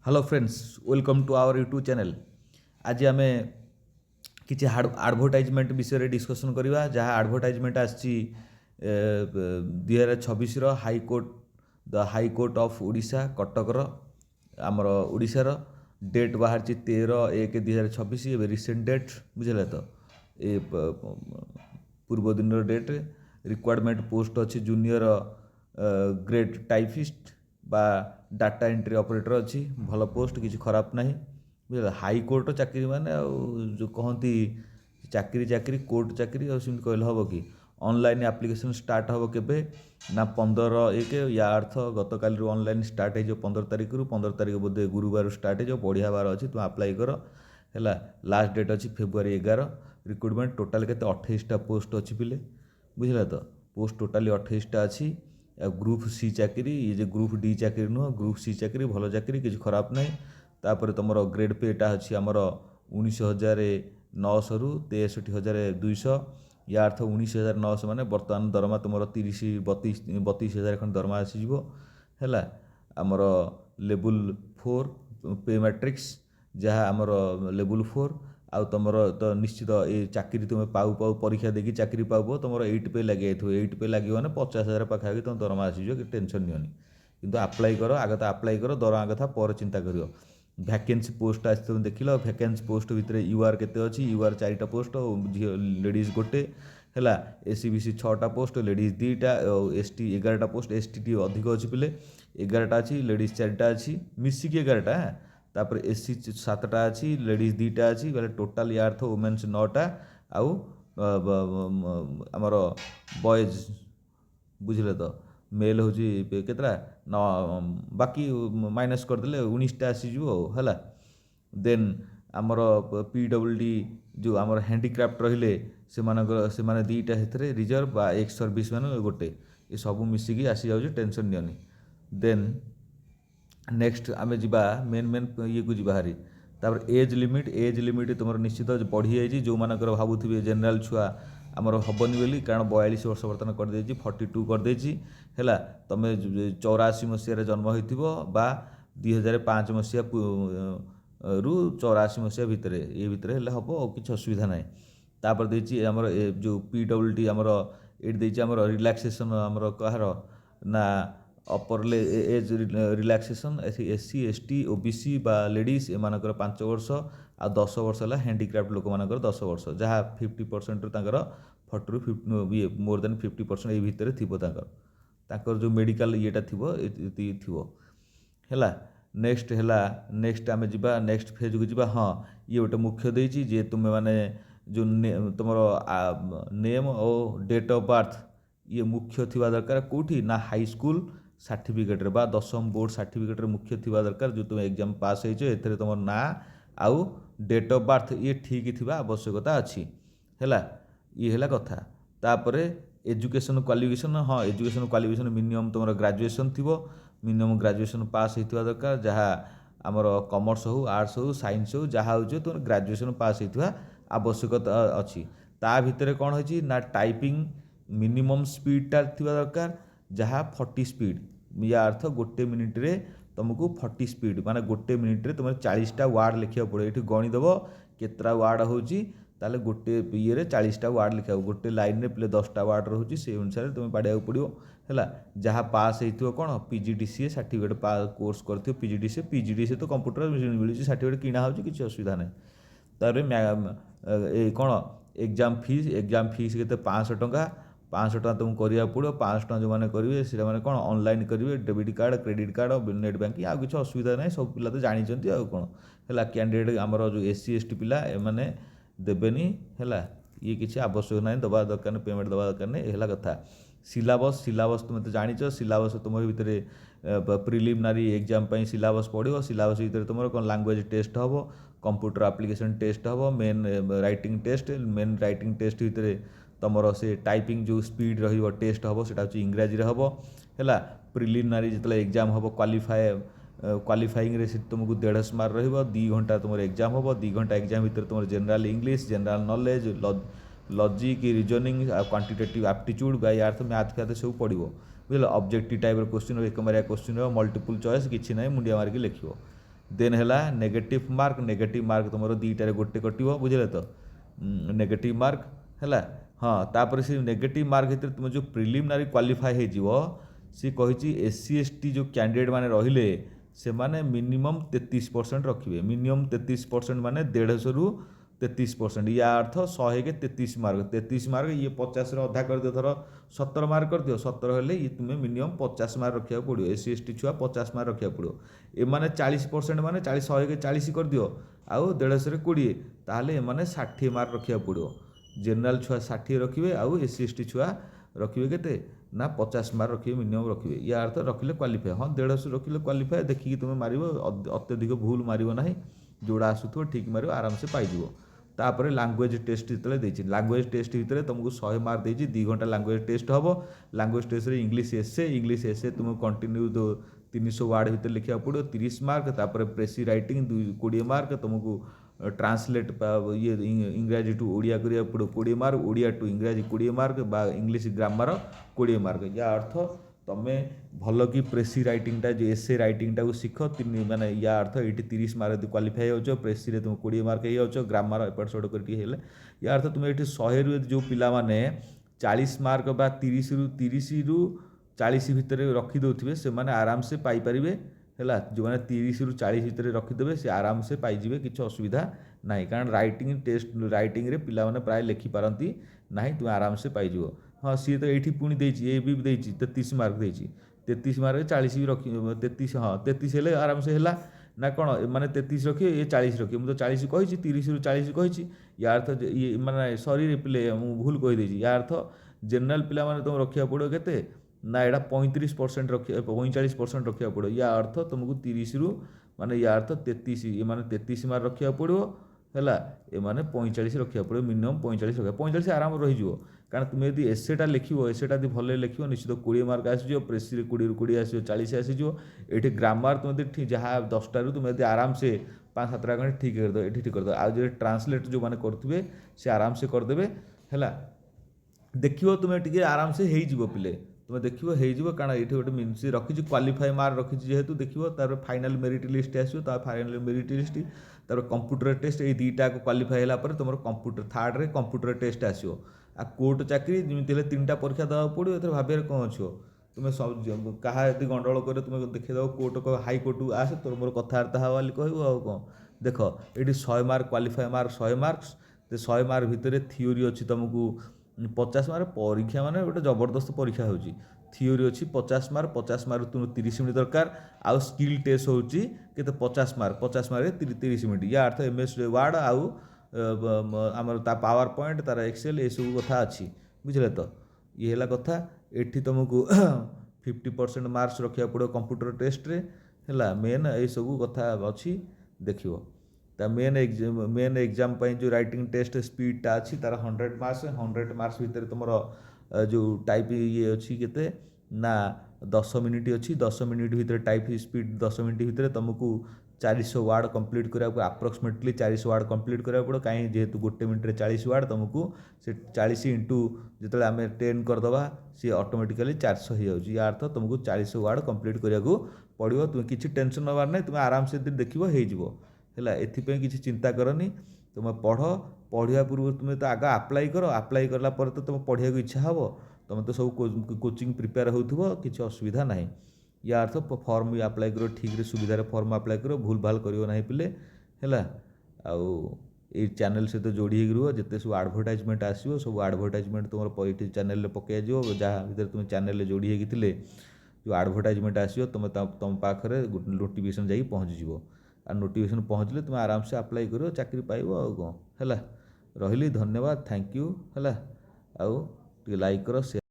Hello friends, welcome to our YouTube channel. आज आम किसी आडभटाइजमेंट विषय डिस्कसन करवा जहाँ आडभटाइजमेंट आसी 2026 high court the high court of Odisha कटकर आमर ओडिशार डेट बाहर 13/1/2026 ए रिसेंट डेट बुझे तो ये पूर्व दिन डेट रिक्वायरमेंट पोस्ट अच्छी जूनियर ग्रेड टाइपिस्ट बा डाटा एंट्री ऑपरेटर अच्छी भल पोस्ट किसी खराब ना बुझे हाईकोर्ट चाकरी माने जो कहती चाकरी चाकरी कोर्ट चाकरी और कहले हम कि ऑनलाइन एप्लिकेशन स्टार्ट हम केबे ना 15/1 या अर्थ गत काल ऑनलाइन स्टार्ट हो 15 तारिख रु 15 तारिख बोधे गुरुवार स्टार्ट हो बढ़िया बार अच्छी तुम अप्लाई कर है लास्ट डेट अच्छी फेब्रुआरी 11 रिक्रुटमेंट टोटाल के 28टा पोस्ट अच्छी पिले बुझे तो पोस्ट टोटाली 28टा अच्छी ग्रुप सी चाकरी ये जो ग्रुप डी चाकरी नुह ग्रुप सी चाकरी भल चाकरी किसी खराब ना तापर तुम ग्रेड पेटा अच्छी आमर 19,900 रु 63,200 या अर्थ 19,900 माने बर्तमान दरमा तुम 32,000 खंड दरमा आसीज है आमर लेवल 4 पे मैट्रिक्स जहाँ आमर लेवल 4 आउ तुम तो निश्चित ये चाकरी तुम पाऊ पाऊ परीक्षा देखी चाकरी पाऊ तुम 8 पे लगे 8 पे लगे 50,000 पाखापाखि तुम दरमा आसीज कि टेंशन नियोनी किंतु अप्लाई कर आगे तो अप्लाई कर दरमा कथा पर चिंता कर भैकेंसी पोस्ट आस तुम देख भैकेंसी पोस्ट भितर यूआर केते अच्छी यूआर 4टा पोस्ट लेडीज गोटे है एससीबीसी 6टा पोस्ट लेडीज 2टा एसटी 11टा पोस्ट एसटी अधिक अच्छी पिले 11टा अच्छी लेडीज 4टा अच्छी मिसिक 11टा तापर एससी 7टा अच्छी लेडीज 2टा अच्छी बोले टोटाल या अर्थ वुमेन्स 9टा आउ आमर बॉयज बुझे तो मेल हूँ केतटा न बाकी माइनस करदे 19टा आसीज है देन आमर पीडब्ल्यूडी जो आमर हैंडीक्राफ्ट रहिले से 2टा से रिजर्व बा एक्स सर्विस मैन गोटे ये सब मिसिकी आसी जाऊँ टेंशन नियोनी देन नेक्स्ट आम जा मेन ये को जीवा हारी तापर एज लिमिट तुम निश्चित बढ़ी जाइए जो मानकर भावुवे जेनेल छुआ आमर हेनी बोली कारण 42 वर्ष बर्तमान करदे 42 करदे है तुम 84 मसीह जन्म हो 2005 मसीहा रु 84 मसीहा भितर ये भितर हम किसी असुविधा ना तापर देती आमर जो पीडब्ल्यूडी आमर ये आमर रिलैक्सेशन आमर कहार ना अपर age relaxation SC ST OBC बा लेडीज एमानकर 5 वर्ष आ 10 वर्ष है हैंडीक्राफ्ट लोक मानकर 10 वर्ष जहाँ 50% तांकर 40 रु 50 मोर देन 50% ये भितर थी तांकर जो मेडिकल येटा थी है नेक्स्ट आम जा नेक्स्ट फेज को जी हाँ ये गोटे मुख्य देती जे तुम्हें माने जो तुम नेम और डेट ऑफ बर्थ ये मुख्य थी दरकार कौटी ना हाई स्कूल सर्टिफिकेट बा 10वीं बोर्ड सर्टिफिकेट मुख्य थी दरकार जो तुम एग्जाम पास हो तुम ना आउ डेट ऑफ बर्थ ये ठीक थी आवश्यकता अच्छी है ये है कथा तापर एजुकेशन क्वालिफिकेशन हाँ एजुकेशन क्वालिफिकेशन मिनिमम तुम ग्रेजुएशन थी मिनिमम ग्रेजुएशन पास होता दरकार जहाँ आमर कॉमर्स हो आर्ट्स हो साइंस हो जहाँ हो तुम ग्रेजुएशन पास होता आवश्यकता अच्छी ता भितर कौन हो ना टाइपिंग मिनिमम स्पीडटा थी दरकार जहाँ 40 स्पीड या अर्थ गोटे मिनिट रे तुमको 40 स्पीड माने गोटे मिनिट रे तुम 40टा वार्ड लिखा पड़े ये गणिदेव केतटा वार्ड होताले गोटे ये 40टा वार्ड लिखा गोटे लाइन में प्ले 10टा वार्ड रोचे से अनुसार तुम पढ़ा पड़ो है जहाँ पास हो कौन पीजीडीसीए सर्टिफिकेट कोर्स कर पीजीडीसीए तो कंप्यूटर मिलूँ सर्टिफिकेट किणा हो किसी असुविधा ना तार कौन एग्जाम फीस के 500 टंका 500 टका तुमको करा पड़ो 500 टका जो मैंने करेंगे से कौन ऑनलाइन करेंगे debit card credit card net banking आ किसी असुविधा ना सब पिला तो जानते आ कौन है कैंडिडेट आमर जो एससी एसटी पिला एमाने देवेनी है ये किसी आवश्यक ना दबा दरकार पेमेंट दबा दरकार नहीं है कथा सिलेबस तुम तो जाच सिलेबस तुम भितर प्रिलिमिनारी एग्जाम सिलेबस पढ़ो सिलेबस भितर तुम कौन लैंग्वेज टेस्ट हम कंप्यूटर एप्लिकेशन टेस्ट हम मेन राइटिंग टेस्ट भितर तुमर से टाइपिंग जो स्पीड रही टेस्ट हम से इंग्राजी हम है प्रिलिमिनारी जो एग्जाम हम क्वालिफाइंग रे तुमको 150 मार्क रही 2 घंटा तुम एग्जाम हम 2 घंटा एग्जाम भितर तुम general English general knowledge logic reasoning quantitative aptitude बा यार मैथ फैथ सब पढ़ो बुझे ऑब्जेक्टिव टाइप क्वेश्चन एक मारिया क्वेश्चन मल्टीपल चॉइस किसी ना मुंडिया मारिक लिखो देन है नेगेटिव मार्क तुम दुईटार गोटे कटो बुझे तो नेगेटिव मार्क है हाँ तापर से नेगेटिव मार्क भितर तुम जो प्रिलिमिनारी क्वालिफाई हो सी कही एससी एसटी जो कैंडिडेट माने रहिले से माने मिनिमम 33% रखिए मिनिमम 33% माने 150 रु 33% या अर्थ 100 के 33 मार्क ये 50 अधा कर दियो थर 70 मार्क कर दियो 70 हेले ये तुम्हें मिनिमम 50 मार्क रखा पड़ो एससी एसटी छुआ 50 मार्क रखा पड़ो ए माने 40% माने 40 100 के 40 कर दियो आउ 150 20 ताहले ए माने 60 मार्क रखा पड़ो जेनराल छुआ 60 रखिए आउ एससी एसटी छुआ रखिए केते ना 50 मार्क रखिए मिनिमम रखिए या अर्थ रखिले क्वालिफाई हाँ 150 रखिले क्वालिफाई देखिए तुम्हें मार अत्यधिक भूल मार ना जोड़ा आसुथो ठीक मार आराम से पाइज तापर लांगुएज टेस्ट जो लांगुएज टेस्ट भितर तुमको 100 मार्क देती 2 घंटा लांगुएज टेस्ट हम लांगुएज टेस्ट इंग्लीश एसे तुमको कंटिन्यू 300 वार्ड भितर लिखा पड़ो 30 मार्क तापर प्रेसी राइटिंग 20 मार्क तुमको ट्रांसलेट ये इंग्राजी टू ओडिया करिया पड़ो 20 मार्क ओडिया टू इंग्राजी 20 मार्क बा इंग्लीश ग्रामर 20 मार्क या अर्थ तुम भल कि प्रेसी रईटिंगटा जो एसे रईटिंगटा को शिख तीन माने या अर्थ ये 30 मार्क क्वालिफाई हो प्रेसी तुम 20 मार्क हो ग्रामर एपट सेपट करके या अर्थ तुम ये 100 रु जो पिला माने 40 मार्क बा 30 रु 40 भितर रखिदे से माने आराम से पाइपर है जो मैंने 30 रु 40 भितर रखिदेवे से आराम से पाइबे किसी असुविधा ना कारण रईटिंग टेस्ट रईटिंग रे पिला माने प्राय लिखि पारती ना तुम आराम से पाइज हाँ सी तो ये पुणी ए भी 33 मार्क देती 33 मार्क 40 भी रखी 33 हाँ 33 हेल्ले आराम से है ना कौन मैंने 33 रखिए ये 40 रखिए मुझे तो 40 कही 30 रु 40 कही या अर्थ ये माने सॉरी पिले मुझे भूल कहीदे या अर्थ जेनराल पिला माने तुम रखा पड़ो के ना यहाँ 35% रखा 45% रखा पड़ो या अर्थ तुमको 30 रु माने या अर्थ 33 ये माने 33 मार्क रखा पड़ो है ये माने 45 रखा पड़ो मिनिमम 45 रखा 45 आराम रही कारण तुम यदि एसेटा लिख एसेटा यदि भले लिख निश्चित 20 मार्क आसो प्रेसी 20 रु 20 आसो 40 आसीजो ये ग्रामर तुम ठीक जहाँ 10 रु तुम यदि आराम से 5-7 घंटे ठीक करदे ये ठीक करदे आज जो ट्रांसलेट जो मैंने करुवे से आराम से करदे है देख तुम टे आराम से हो पिले तुम देख हो कारण ये गोटे मीनस रखी क्वालिफाई मार्क रखी जेहेतु देख तार फाइनाल मेरिट लिस्ट आसो फाइनाल मेरिट लिस्ट तार कंप्यूटर टेस्ट ये दुईटा क्वालिफाई है तुम कंप्यूटर थर्ड रे कंप्यूटर टेस्ट आसो आ कोर्ट चाकरी जमी 3टा परीक्षा देवा पड़ो ये भाव कौन अच्छो तुम सब क्या गंडगोल कर तुम देखीद कोर्ट हाई कोर्ट आसे तोर मोर कथबार्ता हवा कहू आ कौन देख ये 100 mark qualify mark 100 marks 100 mark भितर थीओरी अच्छी तुमको 50 मार्क परीक्षा माने गोटे जबरदस्त परीक्षा हो थीओरी अच्छी 50 मार्क तुम 30 मिनट दरकार आउ स्किल टेस्ट होची केते 50 मार्क 30 मिनट या अर्थ एमएस वर्ड आउ आमर ता पावर पॉइंट तार एक्सेल ये सब कथा अच्छी बुझे तो ये है कथा एठी तुमको 50% मार्क्स रखा पड़ो कंप्यूटर टेस्ट रे है मेन ये सब कथा अच्छी देख मेन एग्जाम जो राइटिंग टेस्ट स्पीडटा अच्छी तार 100 मार्क्स भितर तुम जो टाइप ये अच्छी केते ना 10 मिनिट अच्छी 10 मिनिट भितर टाइप स्पीड 10 मिनिट भितर तुमको 400 वार्ड कंप्लीट करा आप्रोक्सीमेटली 400 वार्ड कंप्लीट करा पड़ो कहीं जेहेतु गोटे मिनट 40 वार्ड तुमको से 40 इंटू जो आम 10 करदे सी ऑटोमेटिकली 400 हो जाऊँगी या अर्थ तुमको 400 वार्ड कंप्लीट करा पड़ो तुम किसी टेंशन नबार ना तुम आराम से देख हो एपाई किसी चिंता करनी तुम पढ़ा पूर्व तुम तो आग आप्लाय कर आप्लाय कला तो तुम पढ़ा इच्छा हे तुम तो सब कोचिंग प्रिपेयर हो किसी असुविधा ना या अर्थ फॉर्म भी आप्लाय करो ठीक रे सुविधार फॉर्म आप्लाय करो भूल भाल करियो ना पिले है आउ ये चैनल सहित जोड़ी रुह जिते सब आडभर्टाइजमेंट आसो सब आडभर्टाइजमेंट तुम चैनल पकई जहाँ भर तुम चैनल जोड़ी होते जो आडभर्टाइजमेंट आसो तुम पाखे नोटिफिकेशन जा पहुँचीज आ नोटिफिकेशन पहुँचले तुम आराम से आप्लाय करो चाकरी पाइब आ कौन है रही धन्यवाद थैंक यू है आउ लाइक करो।